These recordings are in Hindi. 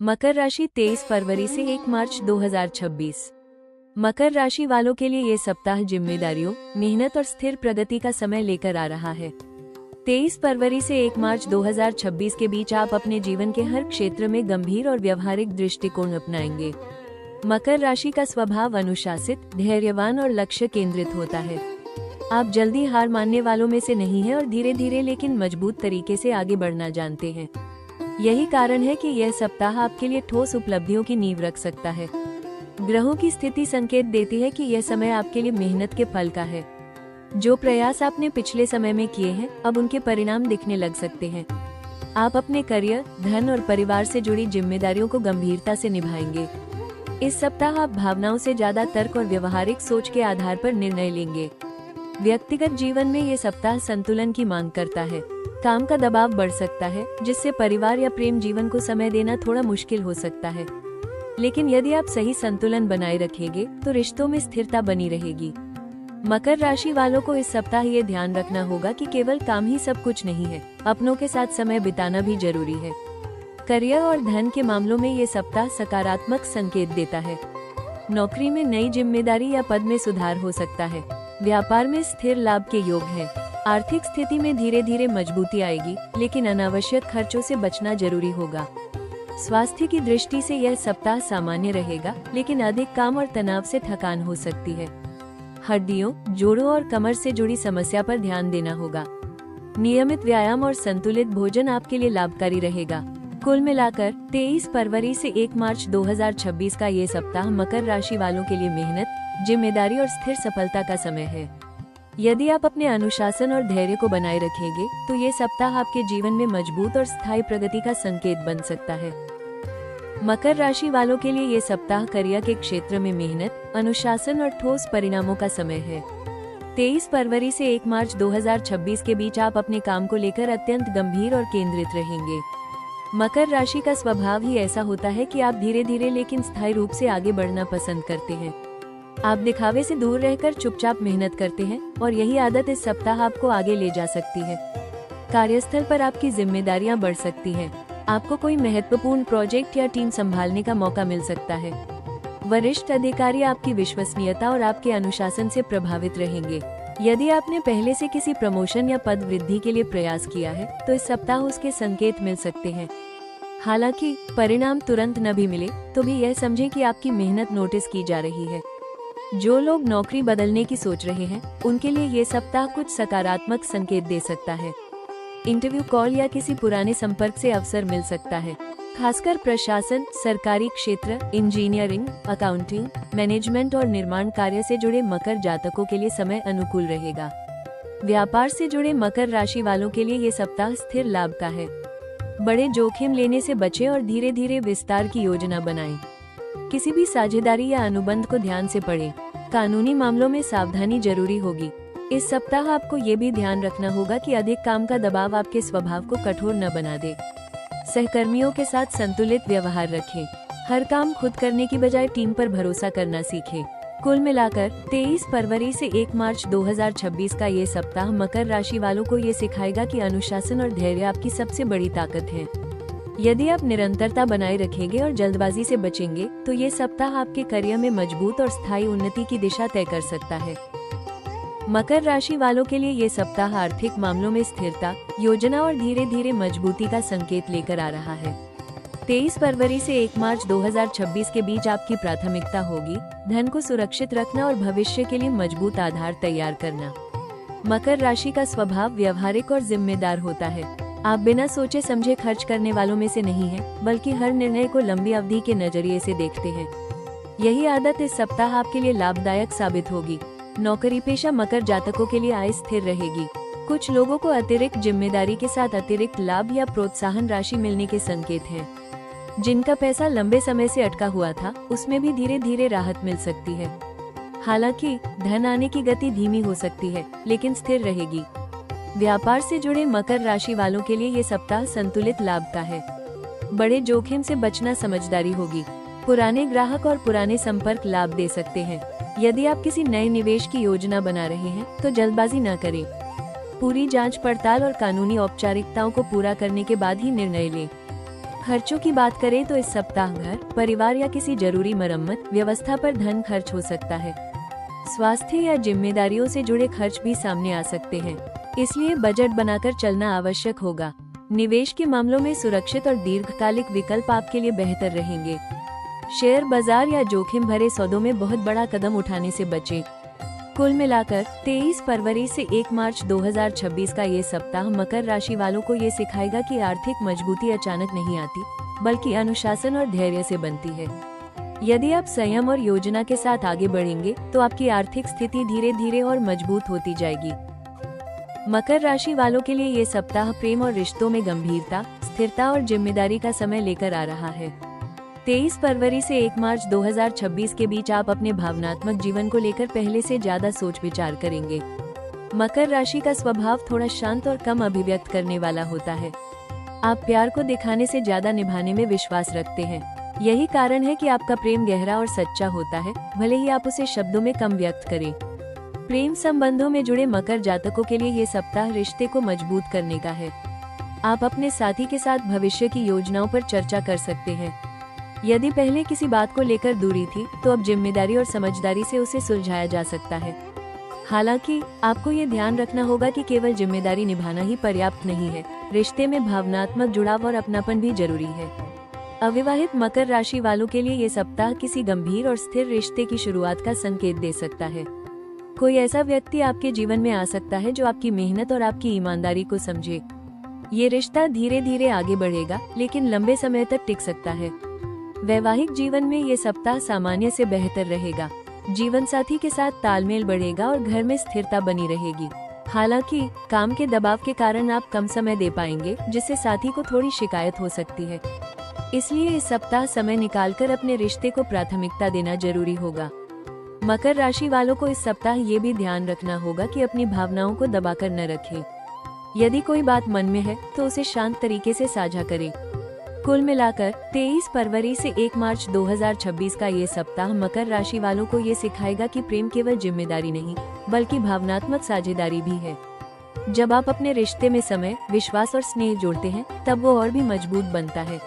मकर राशि 23 फरवरी से 1 मार्च 2026। मकर राशि वालों के लिए ये सप्ताह जिम्मेदारियों, मेहनत और स्थिर प्रगति का समय लेकर आ रहा है। 23 फरवरी से 1 मार्च 2026 के बीच आप अपने जीवन के हर क्षेत्र में गंभीर और व्यवहारिक दृष्टिकोण अपनाएंगे। मकर राशि का स्वभाव अनुशासित, धैर्यवान और लक्ष्य केंद्रित होता है। आप जल्दी हार मानने वालों में से नहीं हैं और धीरे धीरे लेकिन मजबूत तरीके से आगे बढ़ना जानते हैं। यही कारण है कि यह सप्ताह आपके लिए ठोस उपलब्धियों की नींव रख सकता है। ग्रहों की स्थिति संकेत देती है कि यह समय आपके लिए मेहनत के फल का है। जो प्रयास आपने पिछले समय में किए हैं, अब उनके परिणाम दिखने लग सकते हैं। आप अपने करियर, धन और परिवार से जुड़ी जिम्मेदारियों को गंभीरता से निभाएंगे। इस सप्ताह आप भावनाओं से ज्यादा तर्क और व्यवहारिक सोच के आधार पर निर्णय लेंगे। व्यक्तिगत जीवन में ये सप्ताह संतुलन की मांग करता है। काम का दबाव बढ़ सकता है, जिससे परिवार या प्रेम जीवन को समय देना थोड़ा मुश्किल हो सकता है। लेकिन यदि आप सही संतुलन बनाए रखेंगे तो रिश्तों में स्थिरता बनी रहेगी। मकर राशि वालों को इस सप्ताह ये ध्यान रखना होगा कि केवल काम ही सब कुछ नहीं है, अपनों के साथ समय बिताना भी जरूरी है। करियर और धन के मामलों में ये सप्ताह सकारात्मक संकेत देता है। नौकरी में नई जिम्मेदारी या पद में सुधार हो सकता है। व्यापार में स्थिर लाभ के योग है। आर्थिक स्थिति में धीरे धीरे मजबूती आएगी, लेकिन अनावश्यक खर्चों से बचना जरूरी होगा। स्वास्थ्य की दृष्टि से यह सप्ताह सामान्य रहेगा, लेकिन अधिक काम और तनाव से थकान हो सकती है। हड्डियों, जोड़ों और कमर से जुड़ी समस्या पर ध्यान देना होगा। नियमित व्यायाम और संतुलित भोजन आपके लिए लाभकारी रहेगा। कुल मिलाकर 23 फरवरी से 1 मार्च 2026 का ये सप्ताह मकर राशि वालों के लिए मेहनत, जिम्मेदारी और स्थिर सफलता का समय है। यदि आप अपने अनुशासन और धैर्य को बनाए रखेंगे तो ये सप्ताह आपके जीवन में मजबूत और स्थायी प्रगति का संकेत बन सकता है। मकर राशि वालों के लिए ये सप्ताह करियर के क्षेत्र में मेहनत, अनुशासन और ठोस परिणामों का समय है। 23 फरवरी से 1 मार्च 2026 के बीच आप अपने काम को लेकर अत्यंत गंभीर और केंद्रित रहेंगे। मकर राशि का स्वभाव ही ऐसा होता है कि आप धीरे धीरे लेकिन स्थायी रूप से आगे बढ़ना पसंद करते हैं। आप दिखावे से दूर रहकर चुपचाप मेहनत करते हैं और यही आदत इस सप्ताह आपको आगे ले जा सकती है। कार्यस्थल पर आपकी जिम्मेदारियां बढ़ सकती हैं। आपको कोई महत्वपूर्ण प्रोजेक्ट या टीम संभालने का मौका मिल सकता है। वरिष्ठ अधिकारी आपकी विश्वसनीयता और आपके अनुशासन से प्रभावित रहेंगे। यदि आपने पहले से किसी प्रमोशन या पद वृद्धि के लिए प्रयास किया है तो इस सप्ताह उसके संकेत मिल सकते हैं। हालांकि परिणाम तुरंत न भी मिले तो भी यह समझें कि आपकी मेहनत नोटिस की जा रही है। जो लोग नौकरी बदलने की सोच रहे हैं, उनके लिए ये सप्ताह कुछ सकारात्मक संकेत दे सकता है। इंटरव्यू कॉल या किसी पुराने संपर्क से अवसर मिल सकता है। खासकर प्रशासन, सरकारी क्षेत्र, इंजीनियरिंग, अकाउंटिंग, मैनेजमेंट और निर्माण कार्य से जुड़े मकर जातकों के लिए समय अनुकूल रहेगा। व्यापार से जुड़े मकर राशि वालों के लिए ये सप्ताह स्थिर लाभ का है। बड़े जोखिम लेने से बचें और धीरे धीरे विस्तार की योजना बनाएं। किसी भी साझेदारी या अनुबंध को ध्यान से पढ़ें। कानूनी मामलों में सावधानी जरूरी होगी। इस सप्ताह आपको ये भी ध्यान रखना होगा कि अधिक काम का दबाव आपके स्वभाव को कठोर न बना दे। सहकर्मियों के साथ संतुलित व्यवहार रखें। हर काम खुद करने की बजाय टीम पर भरोसा करना सीखें। कुल मिलाकर 23 फरवरी से 1 मार्च 2026 का ये सप्ताह मकर राशि वालों को ये सिखाएगा कि अनुशासन और धैर्य आपकी सबसे बड़ी ताकत है। यदि आप निरंतरता बनाए रखेंगे और जल्दबाजी से बचेंगे तो ये सप्ताह आपके करियर में मजबूत और स्थायी उन्नति की दिशा तय कर सकता है। मकर राशि वालों के लिए ये सप्ताह आर्थिक मामलों में स्थिरता, योजना और धीरे धीरे मजबूती का संकेत लेकर आ रहा है। 23 फरवरी से 1 मार्च 2026 के बीच आपकी प्राथमिकता होगी धन को सुरक्षित रखना और भविष्य के लिए मजबूत आधार तैयार करना। मकर राशि का स्वभाव व्यवहारिक और जिम्मेदार होता है। आप बिना सोचे समझे खर्च करने वालों में से नहीं हैं, बल्कि हर निर्णय को लंबी अवधि के नजरिए से देखते हैं। यही आदत इस सप्ताह आपके लिए लाभदायक साबित होगी। नौकरी पेशा मकर जातकों के लिए आय स्थिर रहेगी। कुछ लोगों को अतिरिक्त जिम्मेदारी के साथ अतिरिक्त लाभ या प्रोत्साहन राशि मिलने के संकेत हैं। जिनका पैसा लंबे समय से अटका हुआ था, उसमें भी धीरे धीरे राहत मिल सकती है। हालांकि धन आने की गति धीमी हो सकती है, लेकिन स्थिर रहेगी। व्यापार से जुड़े मकर राशि वालों के लिए ये सप्ताह संतुलित लाभ का है। बड़े जोखिम से बचना समझदारी होगी। पुराने ग्राहक और पुराने संपर्क लाभ दे सकते हैं। यदि आप किसी नए निवेश की योजना बना रहे हैं तो जल्दबाजी न करें। पूरी जांच पड़ताल और कानूनी औपचारिकताओं को पूरा करने के बाद ही निर्णय लें। खर्चों की बात करें तो इस सप्ताह घर, परिवार या किसी जरूरी मरम्मत व्यवस्था पर धन खर्च हो सकता है। स्वास्थ्य या जिम्मेदारियों से जुड़े खर्च भी सामने आ सकते हैं, इसलिए बजट बनाकर चलना आवश्यक होगा। निवेश के मामलों में सुरक्षित और दीर्घकालिक विकल्प आपके लिए बेहतर रहेंगे। शेयर बाजार या जोखिम भरे सौदों में बहुत बड़ा कदम उठाने से बचें। कुल मिलाकर 23 फरवरी से 1 मार्च 2026 का ये सप्ताह मकर राशि वालों को ये सिखाएगा कि आर्थिक मजबूती अचानक नहीं आती, बल्कि अनुशासन और धैर्य से बनती है। यदि आप संयम और योजना के साथ आगे बढ़ेंगे तो आपकी आर्थिक स्थिति धीरे धीरे और मजबूत होती जाएगी। मकर राशि वालों के लिए ये सप्ताह प्रेम और रिश्तों में गंभीरता, स्थिरता और जिम्मेदारी का समय लेकर आ रहा है। 23 फरवरी से 1 मार्च 2026 के बीच आप अपने भावनात्मक जीवन को लेकर पहले से ज्यादा सोच विचार करेंगे। मकर राशि का स्वभाव थोड़ा शांत और कम अभिव्यक्त करने वाला होता है। आप प्यार को दिखाने से ज्यादा निभाने में विश्वास रखते हैं। यही कारण है कि आपका प्रेम गहरा और सच्चा होता है, भले ही आप उसे शब्दों में कम व्यक्त करें। प्रेम संबंधों में जुड़े मकर जातकों के लिए ये सप्ताह रिश्ते को मजबूत करने का है। आप अपने साथी के साथ भविष्य की योजनाओं पर चर्चा कर सकते हैं। यदि पहले किसी बात को लेकर दूरी थी, तो अब जिम्मेदारी और समझदारी से उसे सुलझाया जा सकता है। हालांकि आपको ये ध्यान रखना होगा कि केवल जिम्मेदारी निभाना ही पर्याप्त नहीं है। रिश्ते में भावनात्मक जुड़ाव और अपनापन भी जरूरी है। अविवाहित मकर राशि वालों के लिए ये सप्ताह किसी गंभीर और स्थिर रिश्ते की शुरुआत का संकेत दे सकता है। कोई ऐसा व्यक्ति आपके जीवन में आ सकता है जो आपकी मेहनत और आपकी ईमानदारी को समझे। ये रिश्ता धीरे धीरे आगे बढ़ेगा, लेकिन लंबे समय तक टिक सकता है। वैवाहिक जीवन में ये सप्ताह सामान्य से बेहतर रहेगा। जीवन साथी के साथ तालमेल बढ़ेगा और घर में स्थिरता बनी रहेगी। हालांकि काम के दबाव के कारण आप कम समय दे पाएंगे, जिससे साथी को थोड़ी शिकायत हो सकती है। इसलिए इस सप्ताह समय निकालकर अपने रिश्ते को प्राथमिकता देना जरूरी होगा। मकर राशि वालों को इस सप्ताह ये भी ध्यान रखना होगा कि अपनी भावनाओं को दबाकर न रखें। यदि कोई बात मन में है तो उसे शांत तरीके से साझा करें। कुल मिलाकर 23 फरवरी से 1 मार्च 2026 का ये सप्ताह मकर राशि वालों को ये सिखाएगा कि प्रेम केवल जिम्मेदारी नहीं, बल्कि भावनात्मक साझेदारी भी है। जब आप अपने रिश्ते में समय, विश्वास और स्नेह जोड़ते हैं, तब वो और भी मजबूत बनता है।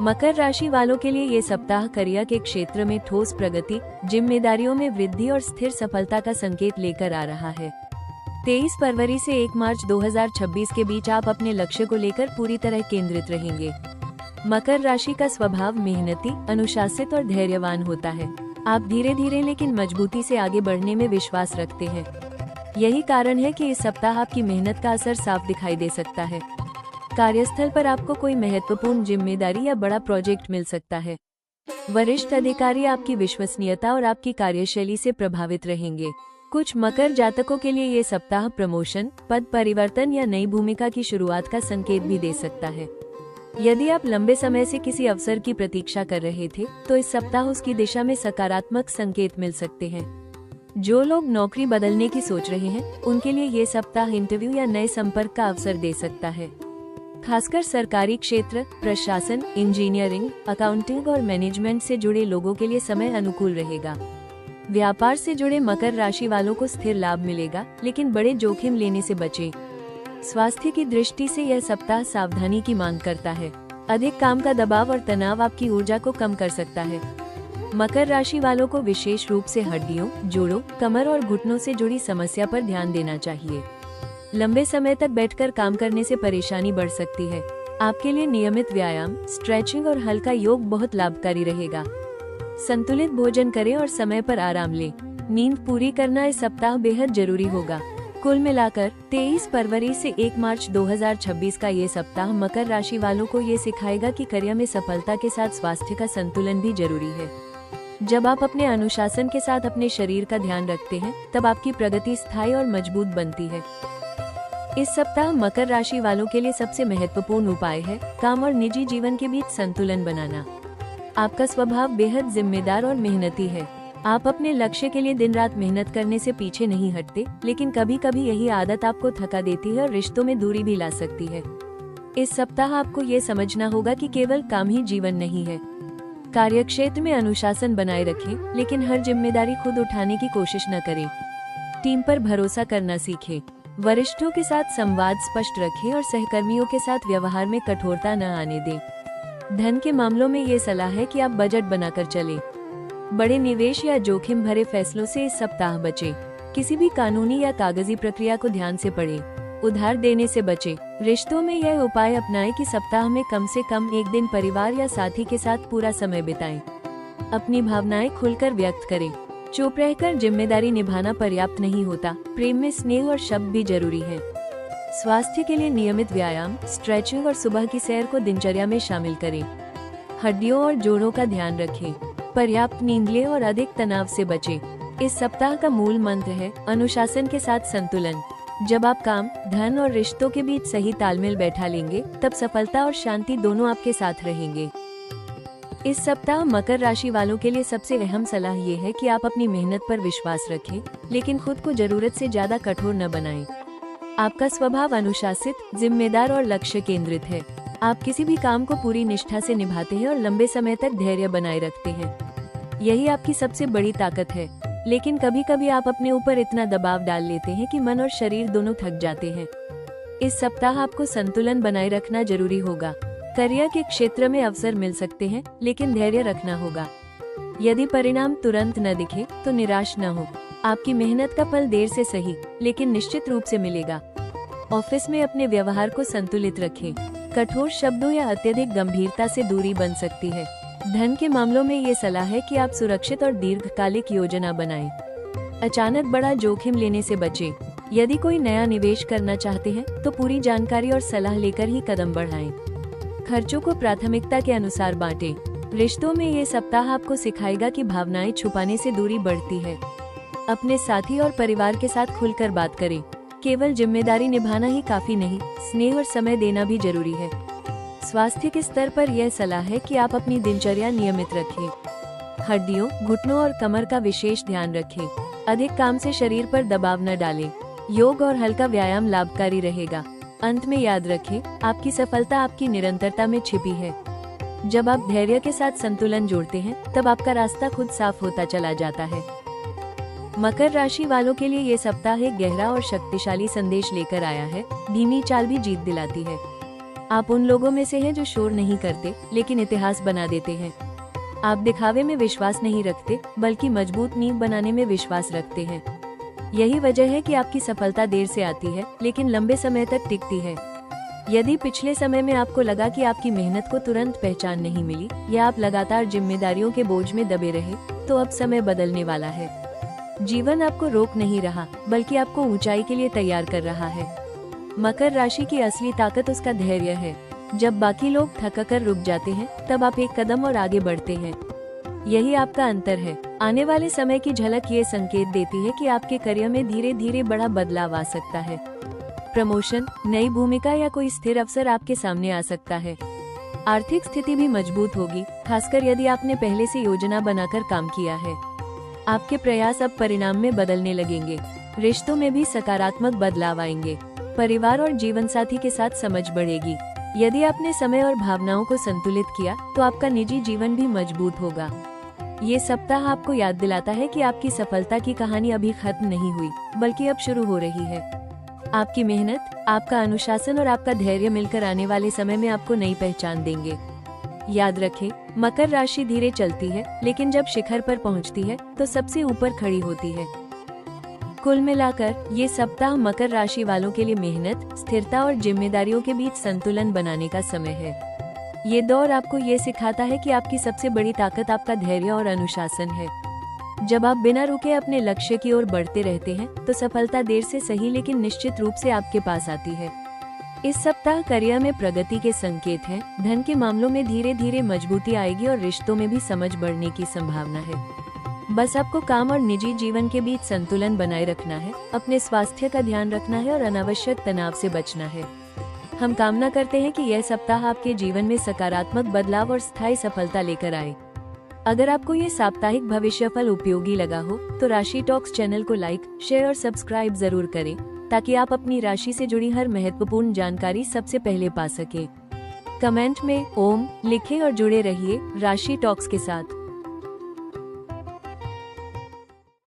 मकर राशि वालों के लिए ये सप्ताह करियर के क्षेत्र में ठोस प्रगति, जिम्मेदारियों में वृद्धि और स्थिर सफलता का संकेत लेकर आ रहा है। 23 फरवरी से 1 मार्च 2026 के बीच आप अपने लक्ष्य को लेकर पूरी तरह केंद्रित रहेंगे। मकर राशि का स्वभाव मेहनती, अनुशासित और धैर्यवान होता है। आप धीरे धीरे लेकिन मजबूती से आगे बढ़ने में विश्वास रखते हैं। यही कारण है कि इस सप्ताह आपकी मेहनत का असर साफ दिखाई दे सकता है। कार्यस्थल पर आपको कोई महत्वपूर्ण जिम्मेदारी या बड़ा प्रोजेक्ट मिल सकता है। वरिष्ठ अधिकारी आपकी विश्वसनीयता और आपकी कार्यशैली से प्रभावित रहेंगे। कुछ मकर जातकों के लिए ये सप्ताह प्रमोशन, पद परिवर्तन या नई भूमिका की शुरुआत का संकेत भी दे सकता है। यदि आप लंबे समय से किसी अवसर की प्रतीक्षा कर रहे थे, तो इस सप्ताह उसकी दिशा में सकारात्मक संकेत मिल सकते हैं। जो लोग नौकरी बदलने की सोच रहे हैं, उनके लिए ये सप्ताह इंटरव्यू या नए संपर्क का अवसर दे सकता है। खासकर सरकारी क्षेत्र, प्रशासन, इंजीनियरिंग, अकाउंटिंग और मैनेजमेंट से जुड़े लोगों के लिए समय अनुकूल रहेगा। व्यापार से जुड़े मकर राशि वालों को स्थिर लाभ मिलेगा, लेकिन बड़े जोखिम लेने से बचें। स्वास्थ्य की दृष्टि से यह सप्ताह सावधानी की मांग करता है। अधिक काम का दबाव और तनाव आपकी ऊर्जा को कम कर सकता है। मकर राशि वालों को विशेष रूप से हड्डियों, जोड़ों, कमर और घुटनों से जुड़ी समस्या पर ध्यान देना चाहिए। लंबे समय तक बैठकर काम करने से परेशानी बढ़ सकती है। आपके लिए नियमित व्यायाम, स्ट्रेचिंग और हल्का योग बहुत लाभकारी रहेगा। संतुलित भोजन करें और समय पर आराम लें। नींद पूरी करना इस सप्ताह बेहद जरूरी होगा। कुल मिलाकर 23 फरवरी से 1 मार्च 2026 का ये सप्ताह मकर राशि वालों को ये सिखाएगा कि करियर में सफलता के साथ स्वास्थ्य का संतुलन भी जरूरी है। जब आप अपने अनुशासन के साथ अपने शरीर का ध्यान रखते हैं, तब आपकी प्रगति स्थायी और मजबूत बनती है। इस सप्ताह मकर राशि वालों के लिए सबसे महत्वपूर्ण उपाय है काम और निजी जीवन के बीच संतुलन बनाना। आपका स्वभाव बेहद जिम्मेदार और मेहनती है। आप अपने लक्ष्य के लिए दिन रात मेहनत करने से पीछे नहीं हटते, लेकिन कभी कभी यही आदत आपको थका देती है और रिश्तों में दूरी भी ला सकती है। इस सप्ताह आपको ये समझना होगा कि केवल काम ही जीवन नहीं है। कार्यक्षेत्र में अनुशासन बनाए रखें, लेकिन हर जिम्मेदारी खुद उठाने की कोशिश न करें। टीम पर भरोसा करना सीखें। वरिष्ठों के साथ संवाद स्पष्ट रखें और सहकर्मियों के साथ व्यवहार में कठोरता न आने दें। धन के मामलों में ये सलाह है कि आप बजट बनाकर चलें। बड़े निवेश या जोखिम भरे फैसलों से इस सप्ताह बचें। किसी भी कानूनी या कागजी प्रक्रिया को ध्यान से पढ़ें। उधार देने से बचें। रिश्तों में यह उपाय अपनाएं कि सप्ताह में कम से कम एक दिन परिवार या साथी के साथ पूरा समय बिताएं। अपनी भावनाएं खुलकर व्यक्त करें। चुप रहकर जिम्मेदारी निभाना पर्याप्त नहीं होता, प्रेम में स्नेह और शब्द भी जरूरी है। स्वास्थ्य के लिए नियमित व्यायाम, स्ट्रेचिंग और सुबह की सैर को दिनचर्या में शामिल करें। हड्डियों और जोड़ों का ध्यान रखें। पर्याप्त नींद लें और अधिक तनाव से बचें। इस सप्ताह का मूल मंत्र है अनुशासन के साथ संतुलन। जब आप काम, धन और रिश्तों के बीच सही तालमेल बैठा लेंगे, तब सफलता और शांति दोनों आपके साथ रहेंगे। इस सप्ताह मकर राशि वालों के लिए सबसे अहम सलाह ये है कि आप अपनी मेहनत पर विश्वास रखें, लेकिन खुद को जरूरत से ज्यादा कठोर न बनाएं। आपका स्वभाव अनुशासित, जिम्मेदार और लक्ष्य केंद्रित है। आप किसी भी काम को पूरी निष्ठा से निभाते हैं और लंबे समय तक धैर्य बनाए रखते हैं। यही आपकी सबसे बड़ी ताकत है। लेकिन कभी कभी आप अपने ऊपर इतना दबाव डाल लेते हैं कि मन और शरीर दोनों थक जाते हैं। इस सप्ताह आपको संतुलन बनाए रखना जरूरी होगा। करियर के क्षेत्र में अवसर मिल सकते हैं, लेकिन धैर्य रखना होगा। यदि परिणाम तुरंत न दिखे तो निराश न हो। आपकी मेहनत का फल देर से सही, लेकिन निश्चित रूप से मिलेगा। ऑफिस में अपने व्यवहार को संतुलित रखें। कठोर शब्दों या अत्यधिक गंभीरता से दूरी बन सकती है। धन के मामलों में ये सलाह है कि आप सुरक्षित और दीर्घकालिक योजना बनाएं। अचानक बड़ा जोखिम लेने से बचें। यदि कोई नया निवेश करना चाहते हैं तो पूरी जानकारी और सलाह लेकर ही कदम बढ़ाएं। खर्चों को प्राथमिकता के अनुसार बांटें। रिश्तों में ये सप्ताह आपको सिखाएगा कि भावनाएं छुपाने से दूरी बढ़ती है। अपने साथी और परिवार के साथ खुलकर बात करें। केवल जिम्मेदारी निभाना ही काफी नहीं, स्नेह और समय देना भी जरूरी है। स्वास्थ्य के स्तर पर यह सलाह है कि आप अपनी दिनचर्या नियमित रखें। हड्डियों, घुटनों और कमर का विशेष ध्यान रखें। अधिक काम से शरीर पर दबाव न डालें। योग और हल्का व्यायाम लाभकारी रहेगा। अंत में याद रखें, आपकी सफलता आपकी निरंतरता में छिपी है। जब आप धैर्य के साथ संतुलन जोड़ते हैं, तब आपका रास्ता खुद साफ होता चला जाता है। मकर राशि वालों के लिए ये सप्ताह एक गहरा और शक्तिशाली संदेश लेकर आया है। धीमी चाल भी जीत दिलाती है। आप उन लोगों में से हैं जो शोर नहीं करते, लेकिन इतिहास बना देते हैं। आप दिखावे में विश्वास नहीं रखते, बल्कि मजबूत नींव बनाने में विश्वास रखते हैं। यही वजह है कि आपकी सफलता देर से आती है, लेकिन लंबे समय तक टिकती है। यदि पिछले समय में आपको लगा कि आपकी मेहनत को तुरंत पहचान नहीं मिली, या आप लगातार जिम्मेदारियों के बोझ में दबे रहे, तो अब समय बदलने वाला है। जीवन आपको रोक नहीं रहा, बल्कि आपको ऊंचाई के लिए तैयार कर रहा है। मकर राशि की असली ताकत उसका धैर्य है। जब बाकी लोग थक कर रुक जाते हैं, तब आप एक कदम और आगे बढ़ते हैं। यही आपका अंतर है। आने वाले समय की झलक ये संकेत देती है कि आपके करियर में धीरे धीरे बड़ा बदलाव आ सकता है। प्रमोशन, नई भूमिका या कोई स्थिर अवसर आपके सामने आ सकता है। आर्थिक स्थिति भी मजबूत होगी, खासकर यदि आपने पहले से योजना बनाकर काम किया है। आपके प्रयास अब परिणाम में बदलने लगेंगे। रिश्तों में भी सकारात्मक बदलाव आएंगे। परिवार और जीवन साथी के साथ समझ बढ़ेगी। यदि आपने समय और भावनाओं को संतुलित किया, तो आपका निजी जीवन भी मजबूत होगा। ये सप्ताह आपको याद दिलाता है कि आपकी सफलता की कहानी अभी खत्म नहीं हुई, बल्कि अब शुरू हो रही है। आपकी मेहनत, आपका अनुशासन और आपका धैर्य मिलकर आने वाले समय में आपको नई पहचान देंगे। याद रखें, मकर राशि धीरे चलती है, लेकिन जब शिखर पर पहुंचती है, तो सबसे ऊपर खड़ी होती है। कुल मिलाकर ये सप्ताह मकर राशि वालों के लिए मेहनत, स्थिरता और जिम्मेदारियों के बीच संतुलन बनाने का समय है। ये दौर आपको ये सिखाता है कि आपकी सबसे बड़ी ताकत आपका धैर्य और अनुशासन है। जब आप बिना रुके अपने लक्ष्य की ओर बढ़ते रहते हैं, तो सफलता देर से सही, लेकिन निश्चित रूप से आपके पास आती है। इस सप्ताह करियर में प्रगति के संकेत हैं। धन के मामलों में धीरे धीरे मजबूती आएगी और रिश्तों में भी समझ बढ़ने की संभावना है। बस आपको काम और निजी जीवन के बीच संतुलन बनाए रखना है, अपने स्वास्थ्य का ध्यान रखना है और अनावश्यक तनाव से बचना है। हम कामना करते हैं कि यह सप्ताह आपके जीवन में सकारात्मक बदलाव और स्थायी सफलता लेकर आए। अगर आपको ये साप्ताहिक भविष्यफल उपयोगी लगा हो, तो राशि टॉक्स चैनल को लाइक, शेयर और सब्सक्राइब जरूर करें, ताकि आप अपनी राशि से जुड़ी हर महत्वपूर्ण जानकारी सबसे पहले पा सके। कमेंट में ओम लिखें और जुड़े रहिए राशि टॉक्स के साथ।